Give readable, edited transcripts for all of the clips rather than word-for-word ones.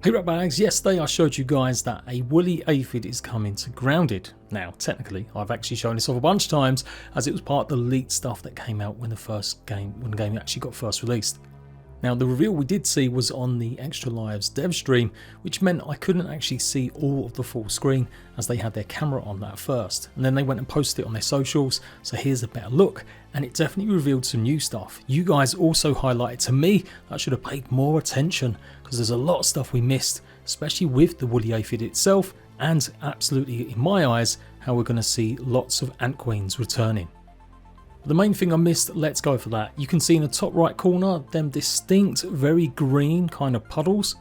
Hey Ratbags, yesterday I showed you guys that a woolly aphid is coming to Grounded. Now, technically, I've actually shown this off a bunch of times as it was part of the leaked stuff that came out when the game actually got first released. Now, the reveal we did see was on the Extra Lives dev stream, which meant I couldn't actually see all of the full screen as they had their camera on that first. And then they went and posted it on their socials, so here's a better look, and it definitely revealed some new stuff. You guys also highlighted to me that I should have paid more attention, because there's a lot of stuff we missed, especially with the woolly aphid itself, and absolutely, in my eyes, how we're going to see lots of ant queens returning. The main thing I missed, let's go for that. You can see in the top right corner them distinct, very green kind of puddles.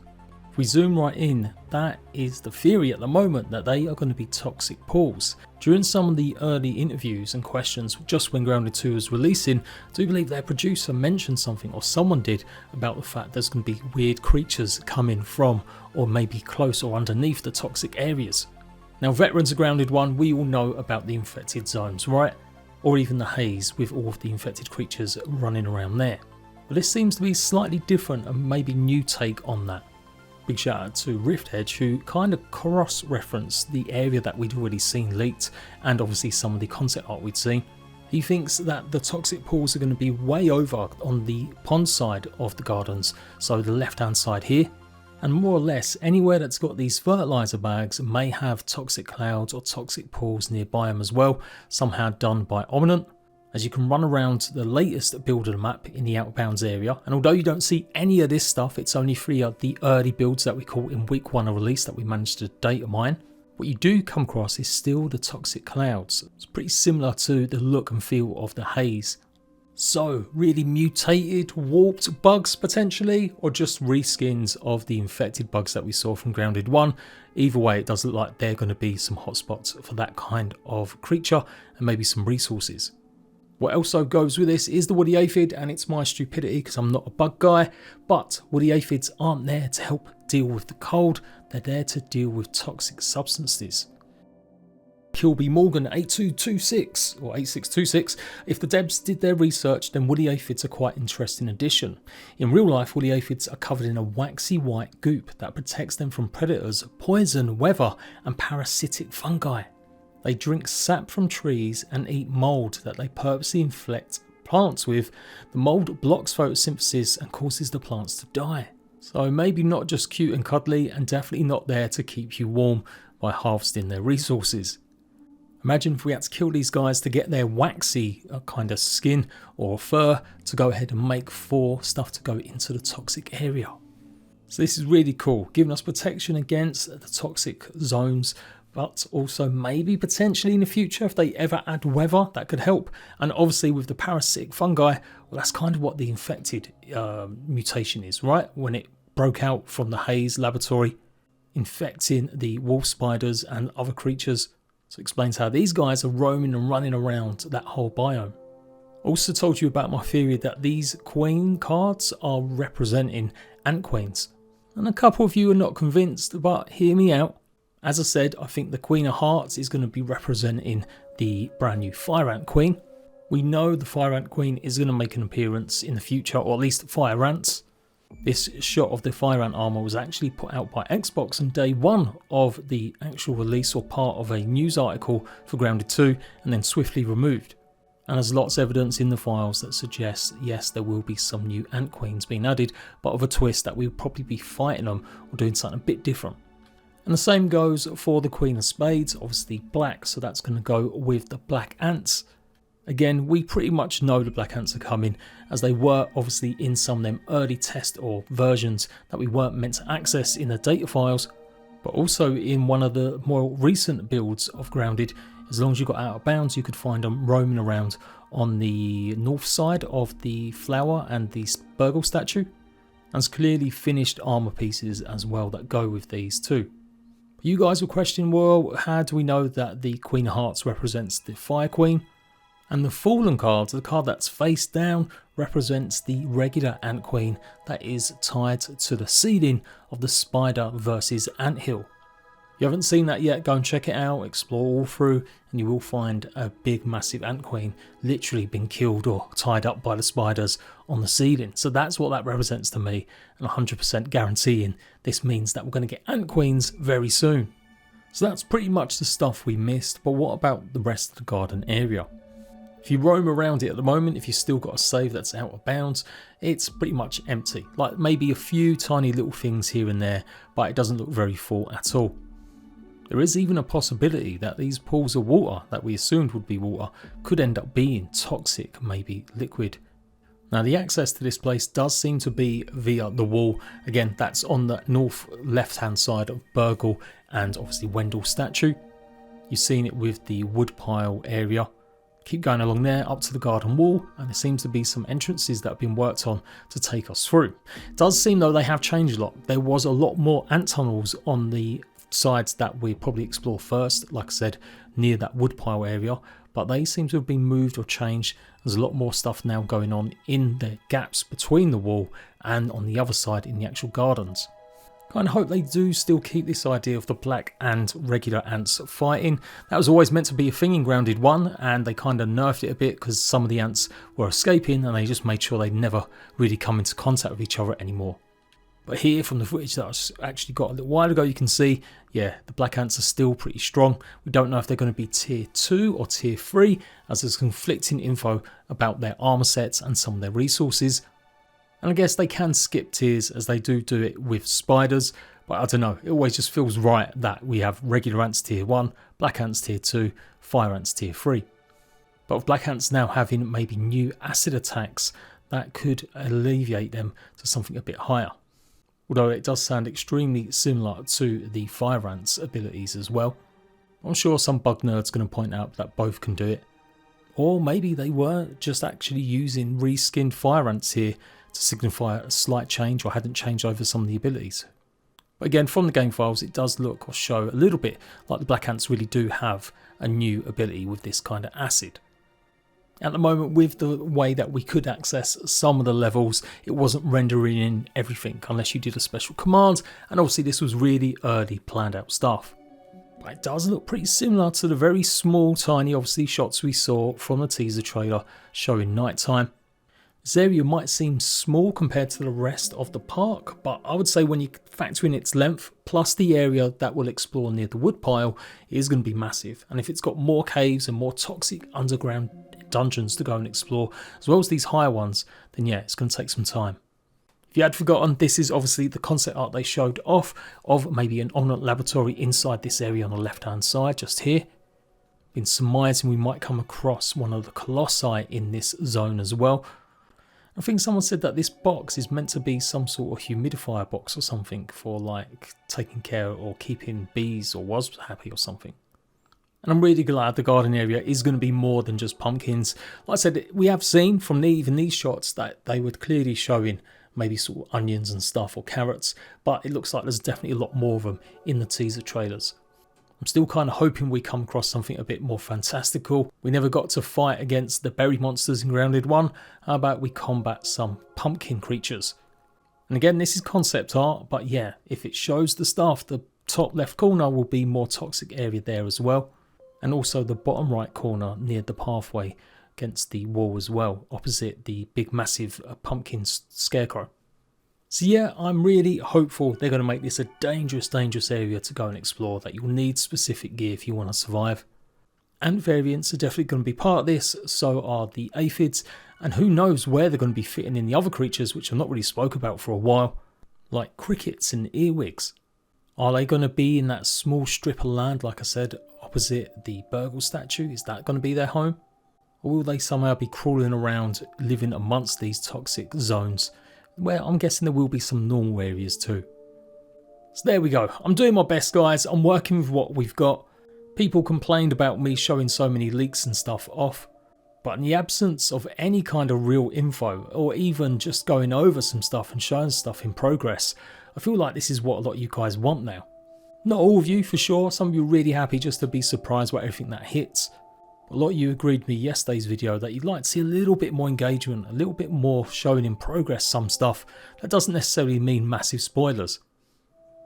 If we zoom right in, that is the theory at the moment that they are going to be toxic pools. During some of the early interviews and questions just when Grounded 2 was releasing, I do believe their producer mentioned something, or someone did, about the fact there's going to be weird creatures coming from or maybe close or underneath the toxic areas. Now, veterans of Grounded 1, we all know about the infected zones, right? Or even the haze with all of the infected creatures running around there. But this seems to be slightly different and maybe new take on that. Big shout out to Rift Edge, who kind of cross-referenced the area that we'd already seen leaked and obviously some of the concept art we'd seen. He thinks that the toxic pools are going to be way over on the pond side of the gardens, so the left hand side here. And more or less anywhere that's got these fertilizer bags may have toxic clouds or toxic pools nearby them as well, somehow done by Omninant. As you can run around the latest build of the map in the outbounds area, and although you don't see any of this stuff, it's only 3 of the early builds that we caught in week 1 of release that we managed to data mine. What you do come across is still the toxic clouds. It's pretty similar to the look and feel of the haze. So, really mutated, warped bugs potentially, or just reskins of the infected bugs that we saw from Grounded 1. Either way, it does look like they're going to be some hotspots for that kind of creature and maybe some resources. What also goes with this is the woolly aphid, and it's my stupidity because I'm not a bug guy, but woolly aphids aren't there to help deal with the cold, they're there to deal with toxic substances. Kilby Morgan 8226 or 8626. If the devs did their research, then woolly aphids are quite an interesting addition. In real life, woolly aphids are covered in a waxy white goop that protects them from predators, poison, weather, and parasitic fungi. They drink sap from trees and eat mould that they purposely infect plants with. The mould blocks photosynthesis and causes the plants to die. So maybe not just cute and cuddly, and definitely not there to keep you warm by harvesting their resources. Imagine if we had to kill these guys to get their waxy kind of skin or fur to go ahead and make for stuff to go into the toxic area. So this is really cool, giving us protection against the toxic zones, but also maybe potentially in the future if they ever add weather that could help. And obviously with the parasitic fungi, well, that's kind of what the infected mutation is, right? When it broke out from the haze laboratory, infecting the wolf spiders and other creatures. So it explains how these guys are roaming and running around that whole biome. Also told you about my theory that these queen cards are representing ant queens. And a couple of you are not convinced, but hear me out. As I said, I think the Queen of Hearts is going to be representing the brand new Fire Ant Queen. We know the Fire Ant Queen is going to make an appearance in the future, or at least Fire Ants. This shot of the Fire Ant armor was actually put out by Xbox on day 1 of the actual release, or part of a news article for Grounded 2, and then swiftly removed. And there's lots of evidence in the files that suggests, yes, there will be some new Ant Queens being added, but with a twist that we'll probably be fighting them or doing something a bit different. And the same goes for the Queen of Spades, obviously black, so that's going to go with the Black Ants. Again, we pretty much know the Black Ants are coming, as they were obviously in some of them early test or versions that we weren't meant to access in the data files, but also in one of the more recent builds of Grounded. As long as you got out of bounds, you could find them roaming around on the north side of the flower and the Burgle statue. And there's clearly finished armor pieces as well that go with these too. You guys were questioning, well, how do we know that the Queen of Hearts represents the Fire Queen? And the Fallen card, the card that's face down, represents the regular Ant Queen that is tied to the ceiling of the Spider versus Anthill. If you haven't seen that yet, go and check it out, explore all through, and you will find a big massive ant queen literally been killed or tied up by the spiders on the ceiling. So that's what that represents to me, and 100% guaranteeing this means that we're going to get ant queens very soon. So that's pretty much the stuff we missed, but what about the rest of the garden area? If you roam around it at the moment, if you've still got a save that's out of bounds, it's pretty much empty. Like maybe a few tiny little things here and there, but it doesn't look very full at all. There is even a possibility that these pools of water that we assumed would be water could end up being toxic, maybe liquid. Now the access to this place does seem to be via the wall. Again, that's on the north left hand side of Burgle and obviously Wendell statue. You've seen it with the woodpile area. Keep going along there up to the garden wall, and there seems to be some entrances that have been worked on to take us through. It does seem though they have changed a lot. There was a lot more ant tunnels on the sides that we probably explore first, like I said, near that woodpile area, but they seem to have been moved or changed. There's a lot more stuff now going on in the gaps between the wall and on the other side in the actual gardens. Kind of hope they do still keep this idea of the black and regular ants fighting. That was always meant to be a thing in Grounded 1, and they kind of nerfed it a bit because some of the ants were escaping and they just made sure they never really come into contact with each other anymore. But here, from the footage that I actually got a little while ago, you can see, yeah, the black ants are still pretty strong. We don't know if they're going to be tier 2 or tier 3, as there's conflicting info about their armor sets and some of their resources. And I guess they can skip tiers as they do it with spiders, but I don't know, it always just feels right that we have regular ants tier 1, black ants tier 2, fire ants tier 3. But with black ants now having maybe new acid attacks, that could alleviate them to something a bit higher. Although it does sound extremely similar to the fire ants abilities as well. I'm sure some bug nerd's going to point out that both can do it. Or maybe they were just actually using reskinned fire ants here to signify a slight change or hadn't changed over some of the abilities. But again, from the game files, it does look or show a little bit like the black ants really do have a new ability with this kind of acid. At the moment, with the way that we could access some of the levels, it wasn't rendering in everything unless you did a special command, and obviously this was really early planned out stuff. But it does look pretty similar to the very small, tiny, obviously, shots we saw from the teaser trailer showing nighttime. This area might seem small compared to the rest of the park, but I would say when you factor in its length, plus the area that we'll explore near the woodpile, it is going to be massive. And if it's got more caves and more toxic underground dungeons to go and explore, as well as these higher ones, then yeah, it's going to take some time. If you had forgotten, this is obviously the concept art they showed off of maybe an Omnant laboratory inside this area on the left hand side, just here. Been surmising we might come across one of the colossi in this zone as well. I think someone said that this box is meant to be some sort of humidifier box or something for like taking care or keeping bees or wasps happy or something. And I'm really glad the garden area is going to be more than just pumpkins. Like I said, we have seen from even these shots that they were clearly showing maybe sort of onions and stuff or carrots, but it looks like there's definitely a lot more of them in the teaser trailers. I'm still kind of hoping we come across something a bit more fantastical. We never got to fight against the berry monsters in Grounded 1. How about we combat some pumpkin creatures? And again, this is concept art, but yeah, if it shows the stuff, the top left corner will be more toxic area there as well. And also the bottom right corner near the pathway against the wall as well, opposite the big massive pumpkin scarecrow. So yeah, I'm really hopeful they're going to make this a dangerous area to go and explore, that you'll need specific gear if you want to survive. And variants are definitely going to be part of this, so are the aphids, and who knows where they're going to be fitting in the other creatures which I've not really spoke about for a while, like crickets and earwigs. Are they going to be in that small strip of land, like I said, opposite the Burgle statue? Is that going to be their home? Or will they somehow be crawling around, living amongst these toxic zones, where I'm guessing there will be some normal areas too? So there we go. I'm doing my best, guys. I'm working with what we've got. People complained about me showing so many leaks and stuff off, but in the absence of any kind of real info, or even just going over some stuff and showing stuff in progress, I feel like this is what a lot of you guys want now. Not all of you for sure, some of you are really happy just to be surprised by everything that hits. But a lot of you agreed with me yesterday's video that you'd like to see a little bit more engagement, a little bit more showing in progress some stuff. That doesn't necessarily mean massive spoilers.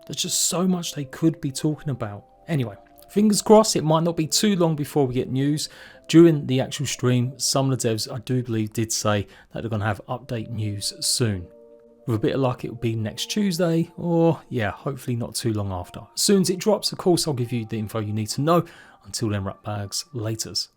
There's just so much they could be talking about. Anyway, fingers crossed it might not be too long before we get news. During the actual stream, some of the devs, I do believe, did say that they're going to have update news soon. With a bit of luck, it will be next Tuesday, or yeah, hopefully not too long after. As soon as it drops, of course, I'll give you the info you need to know. Until then, Ratbags, laters.